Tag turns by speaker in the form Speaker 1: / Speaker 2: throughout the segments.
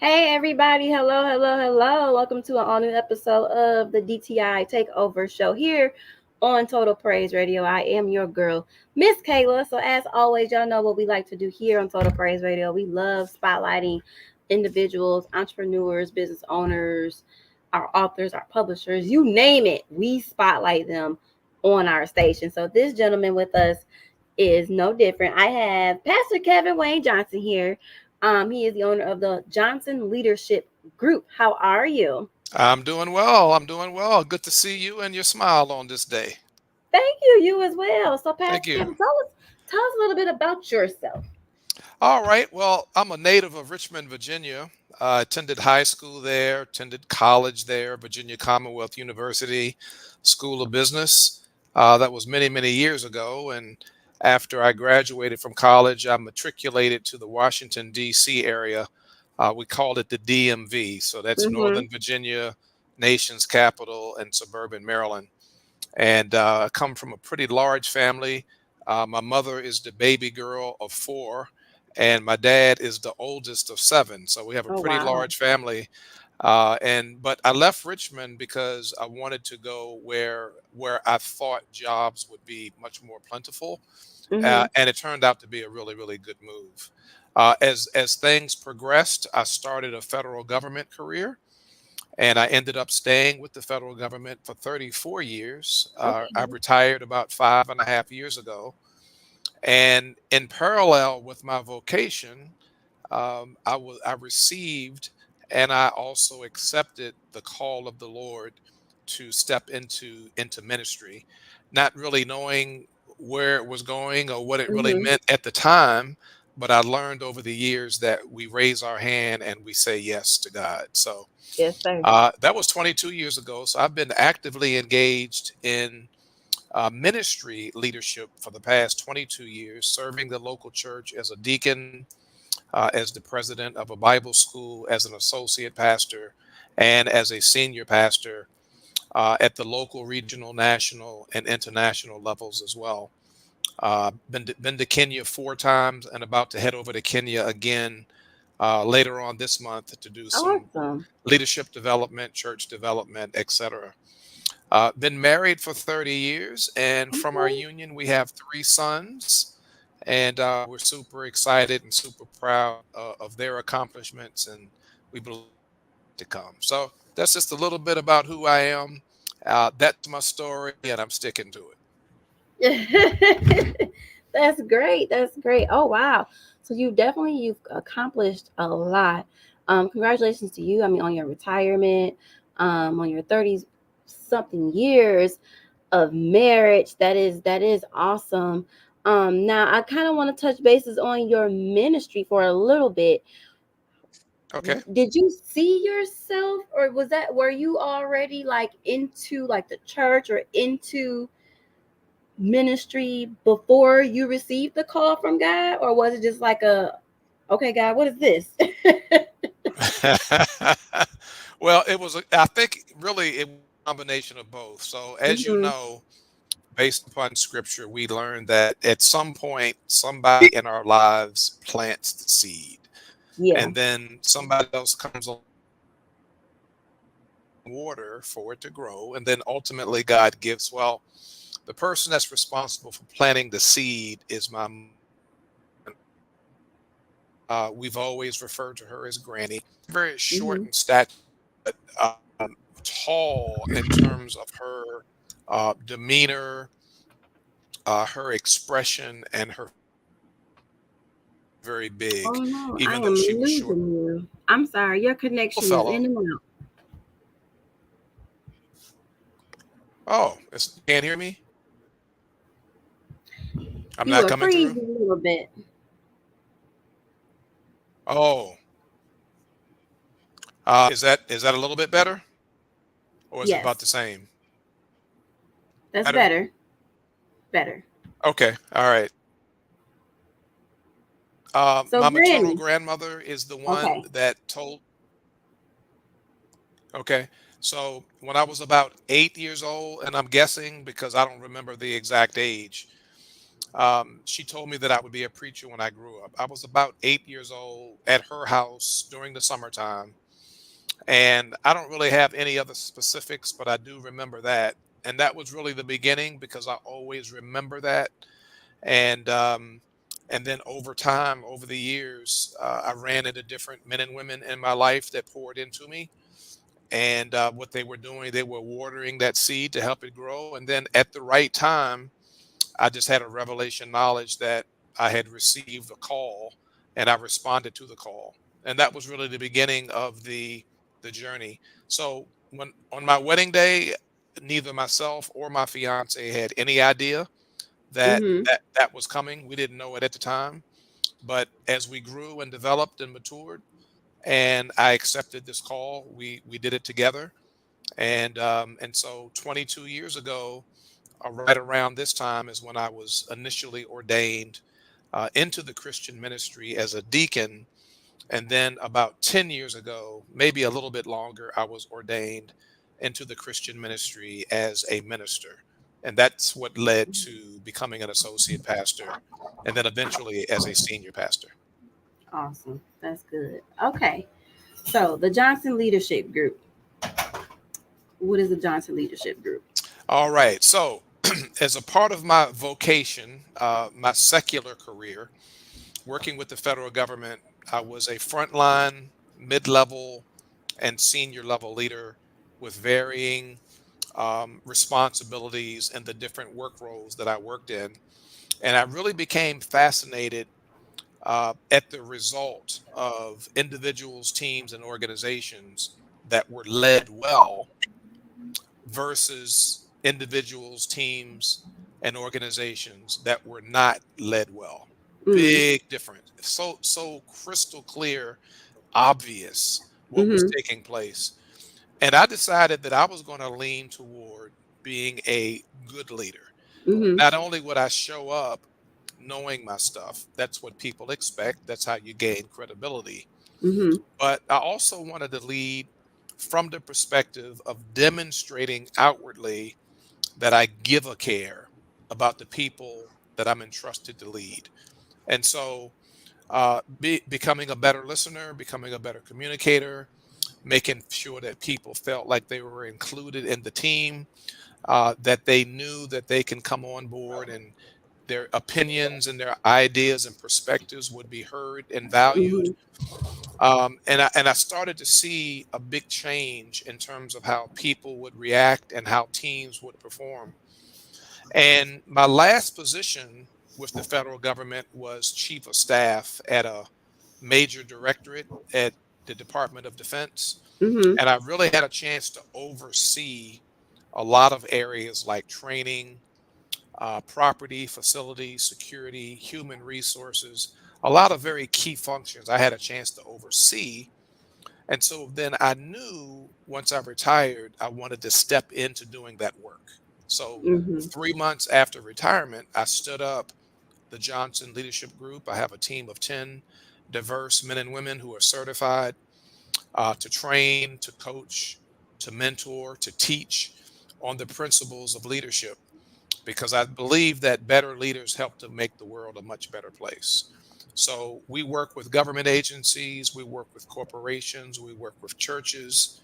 Speaker 1: Hey everybody, hello, hello, hello. Welcome to an all new episode of the DTI Takeover show here on Total Praise Radio. I am your girl, Miss Kayla. So as always, y'all know what we like to do here on Total Praise Radio. We love spotlighting individuals, entrepreneurs, business owners, our authors, our publishers, you name it. We spotlight them on our station. So this gentleman with us is no different. I have Pastor Kevin Wayne Johnson here. He is the owner of the Johnson Leadership Group. How are you?
Speaker 2: I'm doing well. I'm doing well. Good to see you and your smile on this day.
Speaker 1: Thank you. You as well. So,
Speaker 2: Thank
Speaker 1: Pastor
Speaker 2: you.
Speaker 1: Kevin, tell us a little bit about yourself.
Speaker 2: All right. Well, I'm a native of Richmond, Virginia. Attended high school there, attended college there, Virginia Commonwealth University School of Business. That was many, many years ago. And after I graduated from college, I matriculated to the Washington, D.C. area. We called it the DMV. So that's
Speaker 1: Mm-hmm.
Speaker 2: Northern Virginia, nation's capital, and suburban Maryland. And I come from a pretty large family. My mother is the baby girl of four, and my dad is the oldest of seven. So we have a
Speaker 1: Oh
Speaker 2: pretty
Speaker 1: wow.
Speaker 2: large family. But I left Richmond because I wanted to go where I thought jobs would be much more plentiful,
Speaker 1: Mm-hmm.
Speaker 2: and it turned out to be a really, really good move. As things progressed, I started a federal government career. And I ended up staying with the federal government for 34 years. I
Speaker 1: Okay.
Speaker 2: retired about 5.5 years ago. And in parallel with my vocation, I received and I also accepted the call of the Lord to step into ministry, not really knowing where it was going or what it really
Speaker 1: Mm-hmm.
Speaker 2: meant at the time. But I learned over the years that we raise our hand and we say yes to God. So
Speaker 1: Yes, sir.
Speaker 2: that was 22 years ago. So I've been actively engaged in ministry leadership for the past 22 years, serving the local church as a deacon, as the president of a Bible school, as an associate pastor, and as a senior pastor at the local, regional, national, and international levels as well. Been to Kenya 4 times and about to head over to Kenya again later on this month to do some
Speaker 1: Awesome.
Speaker 2: leadership development, church development, etc. Been married for 30 years, and from our
Speaker 1: Okay.
Speaker 2: union, we have 3 sons, and we're super excited and super proud of their accomplishments, and we believe to come. So that's just a little bit about who I am. That's my story, and I'm sticking to it.
Speaker 1: That's great. That's great. Oh wow. So you've accomplished a lot. Congratulations to you. I mean, on your retirement, on your 30 something years of marriage. That is awesome. Now I kind of want to touch bases on your ministry for a little bit.
Speaker 2: Okay.
Speaker 1: Did you see yourself, or were you already like into like the church or into ministry before you received the call from God, or was it just like okay, God, what is this?
Speaker 2: Well, I think really it was a combination of both. So, as you
Speaker 1: Hmm.
Speaker 2: know, based upon scripture, we learned that at some point, somebody in our lives plants the seed,
Speaker 1: Yeah.
Speaker 2: and then somebody else comes along water for it to grow, and then ultimately God gives. Well, the person that's responsible for planting the seed is my mom. We've always referred to her as Granny. Very short
Speaker 1: Hmm.
Speaker 2: in stature, but tall in terms of her demeanor, her expression, and her very
Speaker 1: Oh
Speaker 2: big,
Speaker 1: no, I
Speaker 2: even though
Speaker 1: am
Speaker 2: she was short.
Speaker 1: losing you. I'm sorry, your
Speaker 2: Little
Speaker 1: connection is in
Speaker 2: fellow.
Speaker 1: and out.
Speaker 2: Oh, you can't hear me? I'm
Speaker 1: You
Speaker 2: not
Speaker 1: are
Speaker 2: coming through.
Speaker 1: freezing a little bit.
Speaker 2: Oh, is that a little bit better, or is it
Speaker 1: Yes,
Speaker 2: about the same?
Speaker 1: that's
Speaker 2: Better.
Speaker 1: better. Better.
Speaker 2: Okay. All right.
Speaker 1: So
Speaker 2: My maternal
Speaker 1: Granny.
Speaker 2: grandmother is the one
Speaker 1: Okay.
Speaker 2: that told. Okay. So when I was about 8 years old, and I'm guessing because I don't remember the exact age, She told me that I would be a preacher when I grew up. I was about 8 years old at her house during the summertime. And I don't really have any other specifics, but I do remember that. And that was really the beginning because I always remember that. And, um, and then over time, over the years, I ran into different men and women in my life that poured into me. And what they were doing, they were watering that seed to help it grow. And then at the right time, I just had a revelation knowledge that I had received a call and I responded to the call. And that was really the beginning of the journey. So when on my wedding day, neither myself or my fiance had any idea that
Speaker 1: Mhm.
Speaker 2: that was coming. We didn't know it at the time. But as we grew and developed and matured, and I accepted this call, we did it together. And so 22 years ago, right around this time is when I was initially ordained into the Christian ministry as a deacon. And then about 10 years ago, maybe a little bit longer, I was ordained into the Christian ministry as a minister. And that's what led to becoming an associate pastor and then eventually as a senior pastor.
Speaker 1: Awesome. That's good. Okay. So the Johnson Leadership Group. What is the Johnson Leadership Group?
Speaker 2: All right. So, as a part of my vocation, my secular career, working with the federal government, I was a frontline, mid level, and senior level leader with varying responsibilities and the different work roles that I worked in. And I really became fascinated at the result of individuals, teams, and organizations that were led well versus individuals, teams, and organizations that were not led well.
Speaker 1: Mm.
Speaker 2: Big difference. So crystal clear, obvious what was
Speaker 1: Mhm.
Speaker 2: taking place. And I decided that I was going to lean toward being a good leader.
Speaker 1: Mhm.
Speaker 2: Not only would I show up knowing my stuff, that's what people expect, that's how you gain credibility.
Speaker 1: Mhm.
Speaker 2: But I also wanted to lead from the perspective of demonstrating outwardly that I give a care about the people that I'm entrusted to lead. And so, becoming a better listener, becoming a better communicator, making sure that people felt like they were included in the team, that they knew that they can come on board and their opinions and their ideas and perspectives would be heard and valued.
Speaker 1: Mhm.
Speaker 2: And I started to see a big change in terms of how people would react and how teams would perform. And my last position with the federal government was chief of staff at a major directorate at the Department of Defense.
Speaker 1: Mhm.
Speaker 2: And I really had a chance to oversee a lot of areas like training, property, facilities, security, human resources, a lot of very key functions I had a chance to oversee. And so then I knew once I retired, I wanted to step into doing that work. So
Speaker 1: Mhm.
Speaker 2: 3 months after retirement, I stood up the Johnson Leadership Group. I have a team of 10 diverse men and women who are certified to train, to coach, to mentor, to teach on the principles of leadership because I believe that better leaders help to make the world a much better place. So we work with government agencies, we work with corporations, we work with churches,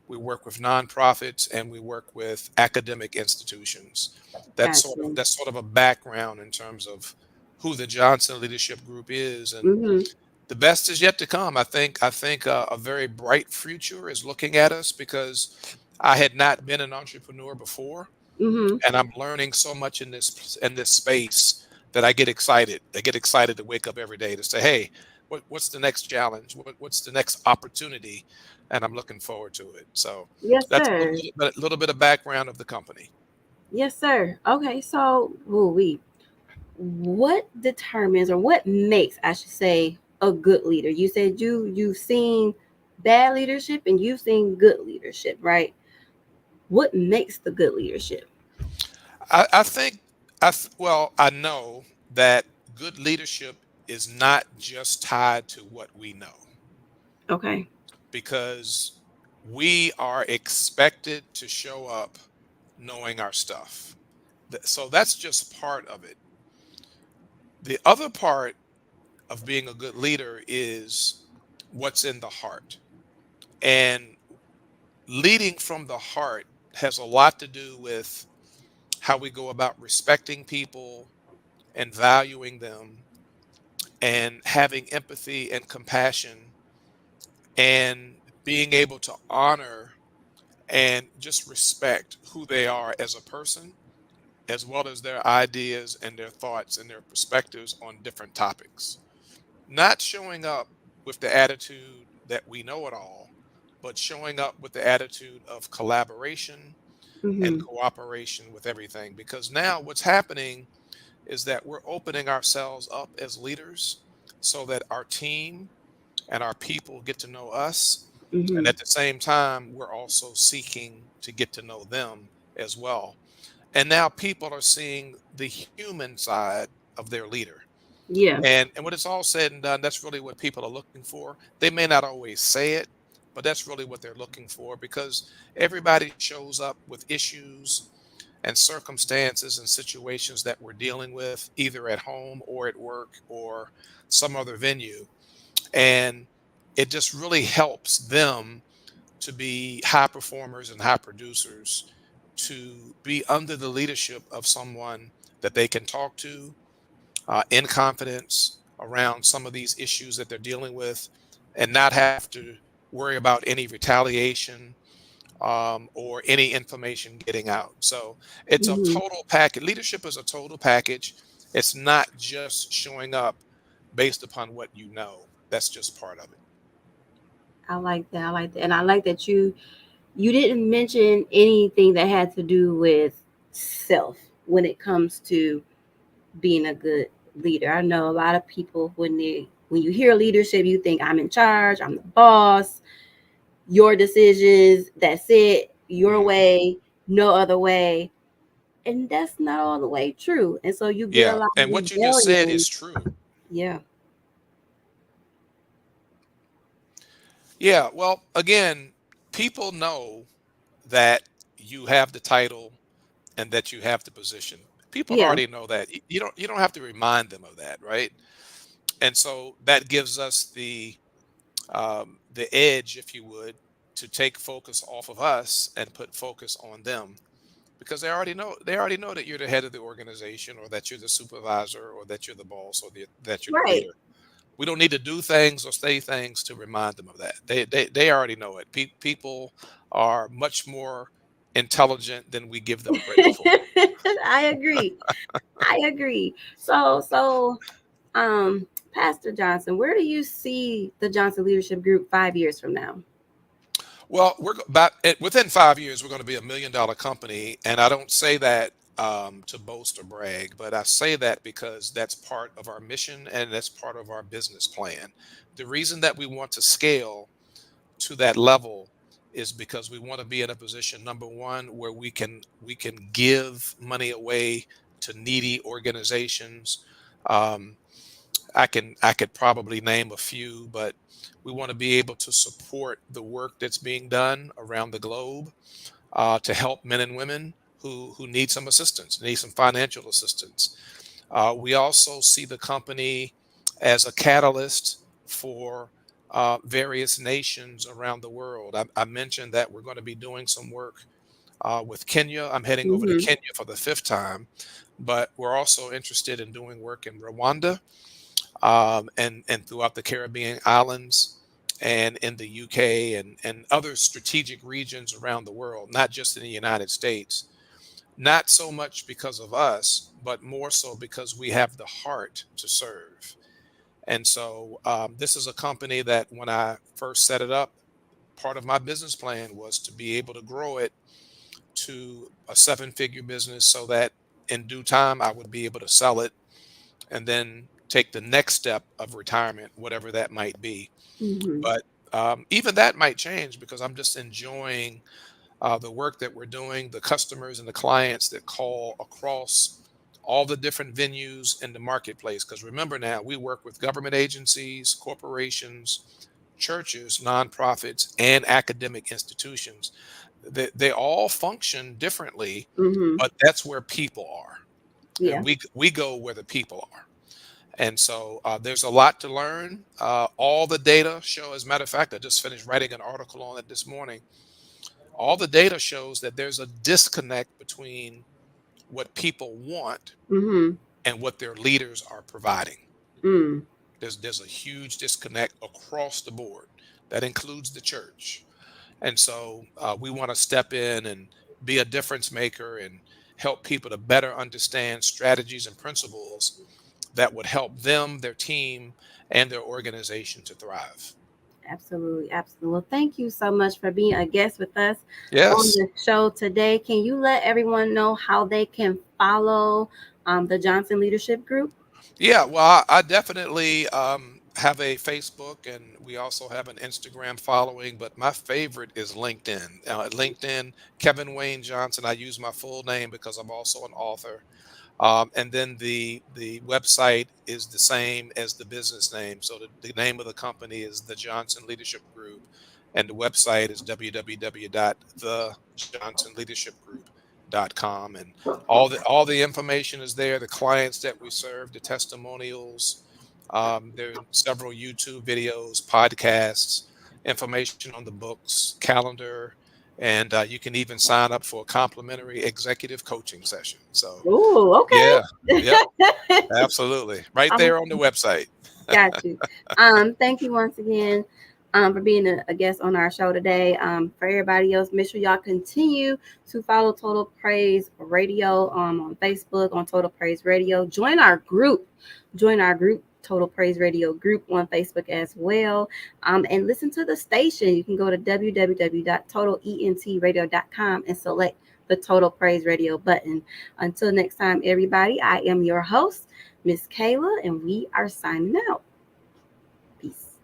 Speaker 2: we work with nonprofits, and we work with academic institutions.
Speaker 1: Gotcha.
Speaker 2: That's sort of a background in terms of who the Johnson Leadership Group is, and
Speaker 1: Mhm.
Speaker 2: the best is yet to come. I think a very bright future is looking at us because I had not been an entrepreneur before,
Speaker 1: Mhm.
Speaker 2: and I'm learning so much in this space that I get excited. I get excited to wake up every day to say, "Hey, what's the next challenge? What's the next opportunity?" And I'm looking forward to it. So
Speaker 1: Yes,
Speaker 2: that's
Speaker 1: sir.
Speaker 2: a little bit of background of the company.
Speaker 1: Yes, sir. Okay, so we what determines or what makes, I should say, a good leader? You said you've seen bad leadership and you've seen good leadership, right? What makes the good leadership?
Speaker 2: I think well, I know that good leadership is not just tied to what we know
Speaker 1: Okay.
Speaker 2: because we are expected to show up knowing our stuff. So that's just part of it. The other part of being a good leader is what's in the heart. And leading from the heart has a lot to do with how we go about respecting people and valuing them and having empathy and compassion and being able to honor and just respect who they are as a person, as well as their ideas and their thoughts and their perspectives on different topics. Not showing up with the attitude that we know it all, but showing up with the attitude of collaboration and
Speaker 1: Mm-hmm.
Speaker 2: cooperation with everything. Because now what's happening is that we're opening ourselves up as leaders so that our team and our people get to know us. And
Speaker 1: Mm-hmm.
Speaker 2: at the same time, we're also seeking to get to know them as well. And now people are seeing the human side of their leader.
Speaker 1: Yeah.
Speaker 2: And when it's all said and done, that's really what people are looking for. They may not always say it, but that's really what they're looking for because everybody shows up with issues and circumstances and situations that we're dealing with, either at home or at work or some other venue. And it just really helps them to be high performers and high producers, to be under the leadership of someone that they can talk to in confidence around some of these issues that they're dealing with and not have to worry about any retaliation or any information getting out. So it's a
Speaker 1: Mm-hmm.
Speaker 2: total package. Leadership is a total package. It's not just showing up based upon what you know. That's just part of it.
Speaker 1: I like that. I like that. And I like that you didn't mention anything that had to do with self when it comes to being a good leader. I know a lot of people when you hear leadership, you think I'm in charge, I'm the boss, your decisions, that's it, your
Speaker 2: Mhm.
Speaker 1: way, no other way. And that's not all the way true. And so you get a
Speaker 2: Yeah.
Speaker 1: lot of
Speaker 2: And what you just said
Speaker 1: rebellion.
Speaker 2: is true.
Speaker 1: Yeah.
Speaker 2: Yeah. Well, again, people know that you have the title and that you have the position. People
Speaker 1: Yeah.
Speaker 2: already know that. You don't have to remind them of that, right? And so that gives us the edge, if you would, to take focus off of us and put focus on them because they already know that you're the head of the organization or that you're the supervisor or that you're the boss or that you're the
Speaker 1: Right.
Speaker 2: leader. We don't need to do things or say things to remind them of that. They already know it. People are much more intelligent than we give them credit for.
Speaker 1: I agree. I agree. So um Pastor Johnson, where do you see the Johnson Leadership Group 5 years from now?
Speaker 2: Well, within 5 years, we're going to be $1 million company, and I don't say that to boast or brag, but I say that because that's part of our mission and that's part of our business plan. The reason that we want to scale to that level is because we want to be in a position, number one, where we can give money away to needy organizations. Um, I could probably name a few, but we want to be able to support the work that's being done around the globe to help men and women who need some assistance, need some financial assistance. We also see the company as a catalyst for various nations around the world. I mentioned that we're going to be doing some work with Kenya. I'm heading over to
Speaker 1: Mm-hmm.
Speaker 2: Kenya for the fifth time, but we're also interested in doing work in Rwanda and throughout the Caribbean islands and in the UK and other strategic regions around the world, not just in the United States. Not so much because of us, but more so because we have the heart to serve. And so this is a company that when I first set it up, part of my business plan was to be able to grow it to a seven-figure business so that in due time I would be able to sell it and then take the next step of retirement, whatever that might be.
Speaker 1: Mm-hmm.
Speaker 2: But even that might change because I'm just enjoying the work that we're doing, the customers and the clients that call across all the different venues in the marketplace. Because remember now, we work with government agencies, corporations, churches, nonprofits, and academic institutions. They all function differently,
Speaker 1: Mm-hmm.
Speaker 2: but that's where people are.
Speaker 1: Yeah.
Speaker 2: And we go where the people are. And so there's a lot to learn. All the data show, as a matter of fact, I just finished writing an article on it this morning. All the data shows that there's a disconnect between what people want
Speaker 1: Mm-hmm.
Speaker 2: and what their leaders are providing.
Speaker 1: Mm.
Speaker 2: There's a huge disconnect across the board. That includes the church. And so we want to step in and be a difference maker and help people to better understand strategies and principles that would help them, their team, and their organization to thrive.
Speaker 1: Absolutely, absolutely. Well, thank you so much for being a guest with us on
Speaker 2: Yes.
Speaker 1: the show today. Can you let everyone know how they can follow the Johnson Leadership Group?
Speaker 2: Yeah, well, I definitely have a Facebook, and we also have an Instagram following, but my favorite is LinkedIn. LinkedIn, Kevin Wayne Johnson. I use my full name because I'm also an author. And then the website is the same as the business name. So the name of the company is the Johnson Leadership Group, and the website is www.thejohnsonleadershipgroup.com. And all the information is there. The clients that we serve, the testimonials. There are several YouTube videos, podcasts, information on the books, calendar, and you can even sign up for a complimentary executive coaching session. So
Speaker 1: Oh,
Speaker 2: yeah. Yep.
Speaker 1: okay.
Speaker 2: Absolutely. Right
Speaker 1: I'm
Speaker 2: there on the website.
Speaker 1: got you. Thank you once again for being a guest on our show today. For everybody else, make sure y'all continue to follow Total Praise Radio on Facebook, on Total Praise Radio. Join our group. Join our group. Total Praise Radio group on Facebook as well. And listen to the station. You can go to www.totalentradio.com and select the Total Praise Radio button. Until next time, everybody, I am your host, Miss Kayla, and we are signing out. Peace.